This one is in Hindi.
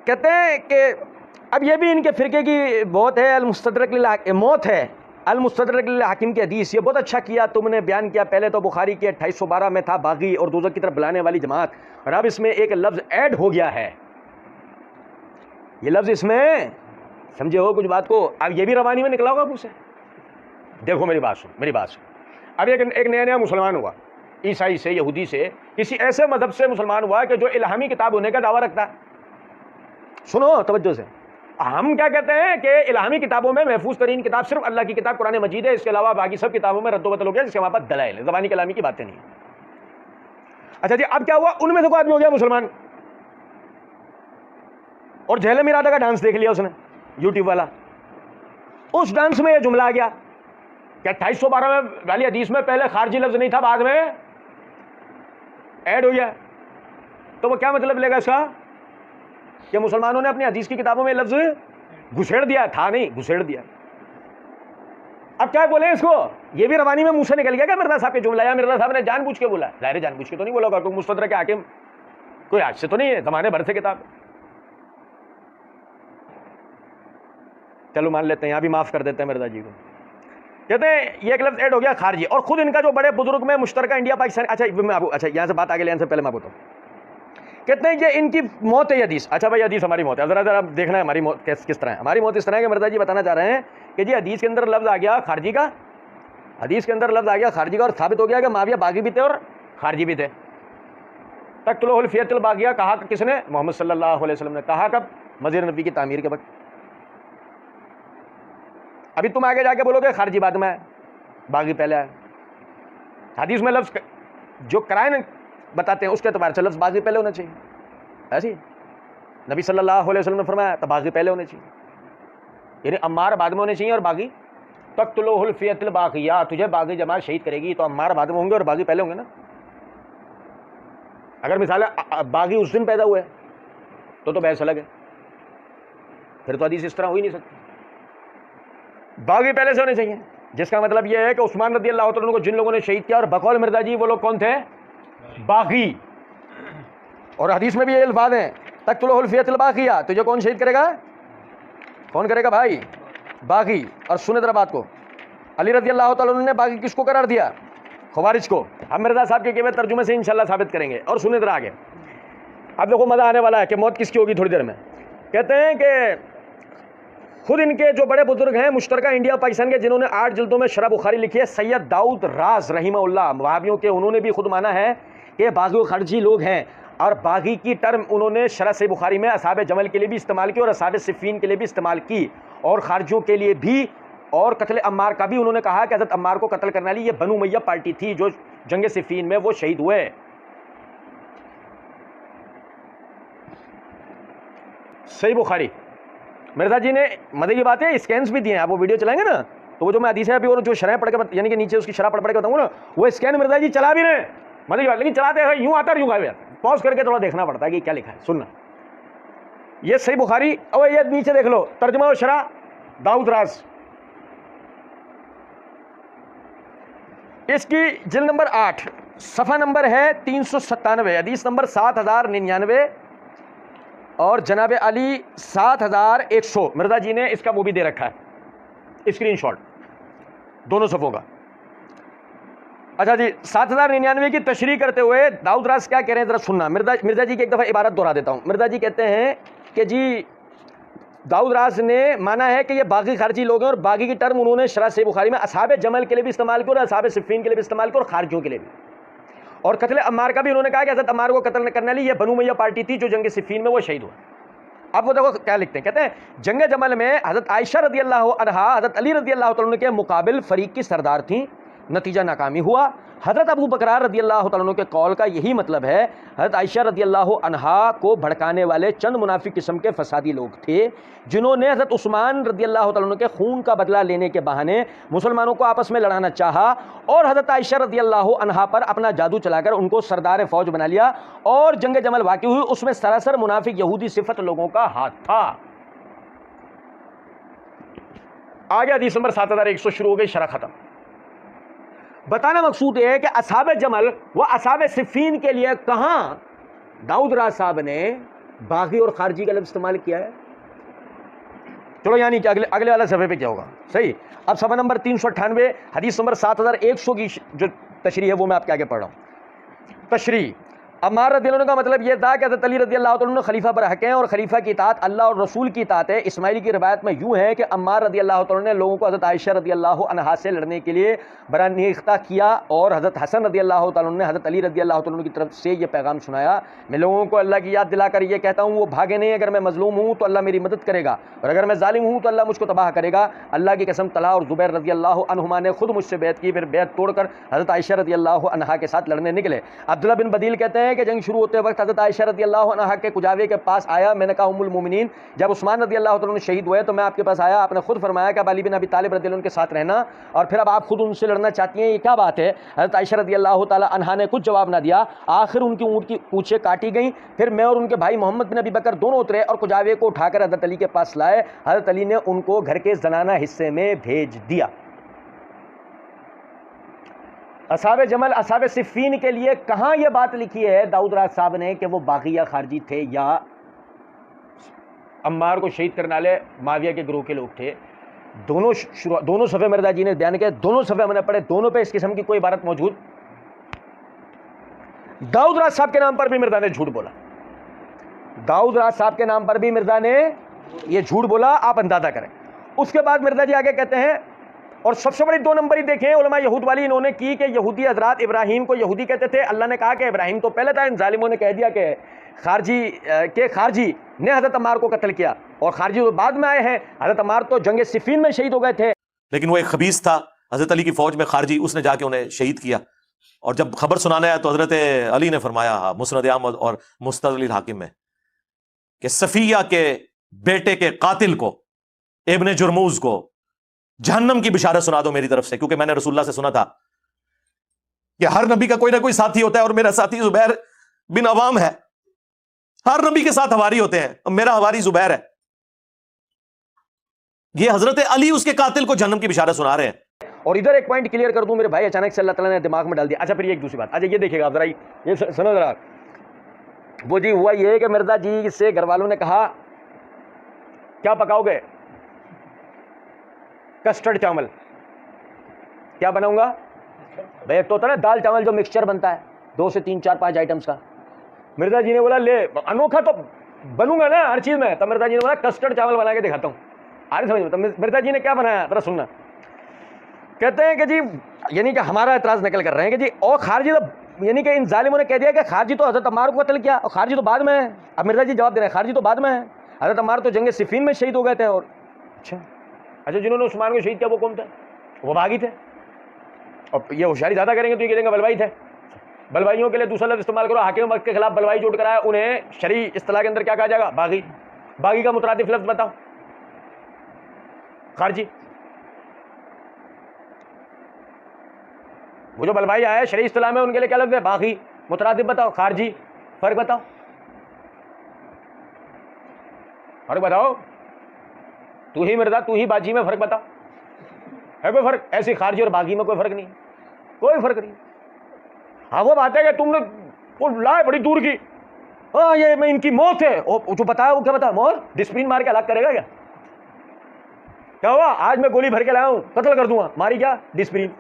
कहते हैं कि अब ये भी इनके फ़िरके की बहुत है, अल-मुस्तदरक लिल मौत है अल-मुस्तदरक लिल हाकिम की हदीस। ये बहुत अच्छा किया तुमने बयान किया। पहले तो बुखारी के 2812 में था बागी और दोज़ख की तरफ बुलाने वाली जमात, और अब इसमें एक लफ्ज़ ऐड हो गया है। ये लफ्ज़ इसमें समझे हो कुछ बात को? अब ये भी रवानी में निकला होगा मुझसे। देखो मेरी बात सुन। अब एक नया मुसलमान हुआ, ईसाई से, यहूदी से, किसी ऐसे मजहब से मुसलमान हुआ कि जो इल्हामी किताब होने का दावा रखता है। सुनो तवज्जो से, हम क्या कहते हैं कि इल्हामी किताबों में महफूज तरीन किताब सिर्फ अल्लाह की किताब कुरान मजीद है, इसके अलावा बाकी सब किताबों में रद्दो बदल हो गया, जिसके वहां पर दलाइल है, ज़बानी कलामी की बातें नहीं। अच्छा जी, अब क्या हुआ? उनमें से कोई आदमी हो गया मुसलमान, और झेलम इरादा का डांस देख लिया उसने, यूट्यूब वाला। उस डांस में यह जुमला आ गया कि 2812 में वाली हदीस में पहले खारजी लफ्ज नहीं था, बाद में ऐड हो गया। तो वो क्या मतलब लेगा इसका कि मुसलमानों ने अपनी हदीस की किताबों में लफ्ज घुसेड़ दिया था? नहीं, घुसेड़ दिया। अब क्या बोले इसको? ये भी रवानी में मुंह से निकल गया क्या मिर्जा साहब के जुमला? या मिर्जा साहब ने जानबूझ के बोला? जाहिर जानबूझ के तो नहीं बोला होगा, क्योंकि मुस्तदरक हाकिम कोई आज से तो नहीं है, जमाने भर से किताब। चलो मान लेते हैं, यहां भी माफ कर देते हैं मिर्जा जी को। कहते हैं ये एक लफ्ज ऐड हो गया खारजी, और खुद इनका जो बड़े बुजुर्ग में मुश्तरका इंडिया पाकिस्तान। अच्छा यहां से बात आगे लेने से पहले मैं बताऊं, कहते हैं ये इनकी मौत है हदीस। अच्छा भाई, हदीस हमारी मौत है, जरा देखना है हमारी मौत किस तरह है। हमारी मौत इस तरह है कि मिर्जा जी बताना चाह रहे हैं कि जी हदीस के अंदर लफ्ज आ गया खारजी का, हदीस के अंदर लफ्ज आ गया खारजी का, और साबित हो गया कि माविया बागी भी थे और खारजी भी थे। तक़्तुलुहुल फ़ियतुल बागिया कहा किसने? मोहम्मद सल्लल्लाहु अलैहि वसल्लम ने। कहा कब? मस्जिद नबी की तामीर के वक्त। अभी तुम आगे जाके बोलोगे खारजी बाद में है, बागी पहले आया। हदीस में लफ्ज जो कराए बताते हैं उसके एतबार से लफ्ज बागी पहले होना चाहिए। ऐसी नबी सल्लल्लाहु अलैहि वसल्लम ने फरमाया तो बागी पहले होने चाहिए, यानी अम्मार बाद में होने चाहिए और बागी। तक़्तुलुहुल फ़ियतुल बागिया, तुझे बागी जमात शहीद करेगी तो अम्मार बाद में होंगे और बागी पहले होंगे ना। अगर मिसाल बागी उस दिन पैदा हुए तो बहस अलग है, फिर तो हदीस इस तरह हो ही नहीं सकती। बागी पहले से होने चाहिए, जिसका मतलब यह है कि उस्मान रज़ी अल्लाह तआला को जिन लोगों ने शहीद किया, और बकौल मिर्जा जी वो लोग कौन थे? बागी। और हदीस में भी ये अल्फाज हैं, तक़्तुलुहुल फ़ियतुल बागिया, तुझे कौन शहीद करेगा? कौन करेगा भाई? बागी। और सुने जरा बात को, अली रज़ी अल्लाह तआला ने बागी किसको करार दिया? ख़वारिज को। हम मिर्जा साहब के केवल तर्जुमे से इंशाल्लाह साबित करेंगे। और सुने जरा आगे, अब देखो मज़ा आने वाला है कि मौत किसकी होगी थोड़ी देर में। कहते हैं कि खुद इनके जो बड़े बुजुर्ग हैं मुश्तरका इंडिया पाकिस्तान के, जिन्होंने 8 जिल्दों में शरह बुखारी लिखी है, सैयद दाऊद राज रहीमहुल्लाह, वहाबियों के, उन्होंने भी खुद माना है कि बागी खारजी लोग हैं। और बागी की टर्म उन्होंने शरह से बुखारी में असहाबे जमल के लिए भी इस्तेमाल की और असहाबे सिफ़ीन के लिए भी इस्तेमाल की, और खारजियों के लिए भी। और कत्ल अम्मार का भी उन्होंने कहा कि हज़रत अम्मार को कत्ल करने वाली ये बनु उमय्या पार्टी थी जो जंग सिफ़ीन में वो शहीद हुए। सही बुखारी, मिर्जा जी ने मजे की बात है, स्कैन्स भी दिए हैं। आप वो वीडियो चलाएंगे ना, तो वो जो मैं हदीस है अभी और जो शरह पढ़ के यानी कि नीचे उसकी शरह पढ़ के बताऊंगा ना, वो स्कैन मिर्जा जी चला भी रहे, मजे की बात। लेकिन चलाते हैं यूं आता है यूं गायब, पॉज करके थोड़ा देखना पड़ता है कि क्या लिखा है। सुनना, ये सही बुखारी, और ये नीचे देख लो तर्जुमा और शरह दाऊद राज, इसकी जिल्द नंबर 8, सफ़ा नंबर है 397, हदीस नंबर 7099, और जनाब अली 7100। मिर्जा जी ने इसका वो भी दे रखा है स्क्रीनशॉट दोनों सफ़ों का। अच्छा जी, 7099 की तशरीह करते हुए दाऊद राज क्या कह रहे हैं जरा सुनना। मिर्जा जी की एक दफ़ा इबारत दोहरा देता हूँ। मिर्जा जी कहते हैं कि जी दाऊद राज ने माना है कि ये बागी खारजी लोग हैं, और बागी की टर्म उन्होंने शरह से बुखारी में असहाबे जमल के लिए भी इस्तेमाल की और असहाबे सिफ़ीन के लिए भी इस्तेमाल की और खारजियों के लिए भी। और कत्ल अम्मार का भी उन्होंने कहा कि हज़रत अम्मार को कत्ल करने वाली ये बनु उमय्या पार्टी थी जो जंग सिफ़ीन में वो शहीद हुआ। अब वो देखो क्या लिखते हैं, कहते हैं जंग जमल में हज़रत आयशा रज़ी अल्लाह अन्हा हज़रत अली रज़ी अल्लाह तआला के मुकाबिल फ़रीक की सरदार थी, नतीजा नाकामी हुआ। हज़रत अबू बकर रज़ी अल्लाह तआला के कौल का यही मतलब है, हज़रत आयशा रज़ी अल्लाह अन्हा को भड़काने वाले चंद मुनाफिक किस्म के फसादी लोग थे, जिन्होंने हज़रत उस्मान रज़ी अल्लाह तआला के खून का बदला लेने के बहाने मुसलमानों को आपस में लड़ाना चाहा, और हज़रत आयशा रज़ी अल्लाह अन्हा पर अपना जादू चलाकर उनको सरदार फ़ौज बना लिया, और जंग जमल वाक़ई हुई, उसमें सरासर मुनाफिक यहूदी सिफत लोगों का हाथ था। आगे हदीस नंबर 7100 शुरू हो गई, शरह खत्म। बताना मकसूद यह है कि असहाबे जमल व असहाबे सिफ़ीन के लिए कहां दाऊद राज साहब ने बागी और खारजी का लफ्ज़ इस्तेमाल किया है। चलो यानी कि अगले अगले वाला सफ़े पे क्या होगा, सही। अब सफ़ा नंबर 398 हदीस नंबर 7100 की जो तशरीह है वो मैं आपके आगे पढ़ रहा हूँ। तशरीह अम्मार रज़ियल्लाहु अन्हु का मतलब यह था कि हज़रत अली रज़ियल्लाहु अन्हु खलीफा पर हक़ हैं और खलीफा की इताअत अल्लाह और रसूल की इताअत है। इस्माइली की रिवायत में यूँ है कि अम्मार रज़ियल्लाहु अन्हु ने लोगों को हज़रत आयशा रज़ियल्लाहु अन्हा से लड़ने के लिए बरानिख्ता किया और हज़रत हसन रज़ियल्लाहु अन्हु ने हज़रत अली रज़ियल्लाहु अन्हु की तरफ से यह पैगाम सुनाया, मैं लोगों को अल्लाह की याद दिलाकर ये कहता हूँ वो भागे नहीं, अगर मैं मजलूम हूँ तो अल्लाह मेरी मदद करेगा और अगर मैं जालिम हूँ तो अल्लाह मुझको तबाह करेगा। अल्लाह की कसम तलहा और ज़ुबैर रज़ियल्लाहु अन्हुमा ने खुद मुझसे बैत की, फिर बैत तोड़कर हज़रत आयशा रज़ियल्लाहु अन्हा के साथ लड़ने निकले। अब्दुल्लाह बिन बदील कहते हैं कि जंग शुरू होते वक्त हज़रत आयशा रज़ियल्लाहु अन्हा के कुजावे के पास आया, मैंने कहा उम्मुल मोमिनीन जब उस्मान रज़ियल्लाहु अन्हु शहीद हुए तो मैं आपके पास आया, आपने खुद फरमाया कि अली बिन अबी तालिब रज़ियल्लाहु अन्हु के साथ रहना और फिर अब आप खुद उनसे लड़ना चाहती हैं, ये क्या बात है। हज़रत आयशा रज़ियल्लाहु ताला अन्हा ने कुछ जवाब ना दिया। आखिर उनकी ऊँट की पूँछें काटी गई, फिर मैं और उनके भाई मोहम्मद बिन अबी बकर दोनों उतरे और कुजावे को उठाकर हज़रत अली के पास लाए। हज़रत अली ने उनको घर के ज़नाना हिस्से में भेज दिया। असहाबे जमल असहाबे सिफ़ीन के लिए कहाँ यह बात लिखी है दाऊद राज साहब ने कि वो बागी या खारजी थे या अम्मार को शहीद करने वाले माविया के ग्रोह के लोग थे। दोनों सफ़े मिर्ज़ा जी ने बयान किया, दोनों सफ़े हमने पढ़े, दोनों पे इस किस्म की कोई इबारत मौजूद। दाऊद राज साहब के नाम पर भी मिर्ज़ा ने झूठ बोला, दाऊद राज साहब के नाम पर भी मिर्ज़ा ने ये झूठ बोला, आप अंदाज़ा करें। उसके बाद मिर्ज़ा जी आगे कहते हैं और सबसे बड़ी दो नंबरी देखें उलमा यहूद वाली इन्होंने की कि यहूदी हजरात इब्राहिम को यहूदी कहते थे। अल्लाह ने कहा कि इब्राहिम तो पहले था, इन जालिमों ने कह दिया कि खारजी ने हज़रत अम्मार को कत्ल किया और खारजी तो बाद में आए हैं। हज़रत अम्मार तो जंग सिफ़ीन में शहीद हो गए थे, लेकिन वो एक खबीस था हज़रत अली की फ़ौज में खारजी, उसने जाके उन्हें शहीद किया। और जब खबर सुनाने आया तो हज़रत अली ने फरमाया मुस्नद अहमद और मुस्तदरिल हाकिम में कि सफ़िया के बेटे के कातिल को इब्ने जुर्मूज को जहन्नम की बिशारत सुना दो मेरी तरफ से, क्योंकि मैंने रसूलुल्लाह से सुना था कि हर नबी का कोई ना कोई साथी होता है और मेरा साथी जुबैर बिन अवाम है। हर नबी के साथ हवारी होते हैं और मेरा हवारी जुबैर है। ये हजरत अली उसके कातिल को जहन्नम की बिशारत सुना रहे हैं। और इधर एक पॉइंट क्लियर कर दूं मेरे भाई, अचानक से अल्लाह ताला ने दिमाग में डाल दिया। अच्छा फिर ये एक दूसरी बात, अच्छा ये देखिएगा आप जरा, ये सुनो जरा। वो जी हुआ ये कि मिर्ज़ा जी से घर वालों ने कहा क्या पकाओगे, कस्टर्ड चावल। क्या बनाऊंगा भाई, एक तो होता है ना दाल चावल जो मिक्सचर बनता है 2 से 3 4 5 आइटम्स का। मिर्ज़ा जी ने बोला ले अनोखा तो बनूंगा ना हर चीज़ में, तो मिर्ज़ा जी ने बोला कस्टर्ड चावल बना के दिखाता हूँ। आ रही समझ में? तो मिर्ज़ा जी ने क्या बनाया जरा सुनना। कहते हैं कि जी यानी कि हमारा एतराज़ नकल कर रहे हैं कि जी और खारजी तो यानी कि इन जालिमों ने कह दिया कि खारजी तो हज़रत अम्मार को कत्ल किया और खारजी तो बाद में है। अब मिर्ज़ा जी जवाब दे रहे हैं खारजी तो बाद में है, हज़रत अम्मार तो जंग सिफ़ीन में शहीद हो गए थे। और अच्छा जिन्होंने उस्मान को शहीद किया वो कौन थे? वो बागी थे। और ये होशियारी ज़्यादा करेंगे तो ये कहेंगे बलवाई थे। बलवाइयों के लिए दूसरा लफ्ज़ इस्तेमाल करो, हाकिम वक्त के खिलाफ बलवाई जोड़ कराया, उन्हें शरई इस्तिलाह के अंदर क्या कहा जाएगा? बागी। बागी का मुतरादिफ लफ्ज़ बताओ। खारजी। वो जो बलवाई आया है शरई इस्तिलाह में उनके लिए क्या लफ्ज़ है? बागी। मुतरादिफ बताओ। खारजी। फ़र्क बताओ, फ़र्क बताओ। तू ही मिर्ज़ा तू ही बाजी में फ़र्क बताओ, है कोई फ़र्क? ऐसी खारजी और बागी में कोई फ़र्क नहीं, कोई फ़र्क नहीं। हाँ वो बात है कि तुमने वो लाए बड़ी दूर की, हाँ ये मैं इनकी मौत है, वो जो बताया वो क्या बताया? मौत डिस्प्लिन मार के अलग करेगा क्या? क्या हुआ? आज मैं गोली भर के लाया हूँ, कत्ल कर दूंगा, मारी क्या? डिस्प्लिन।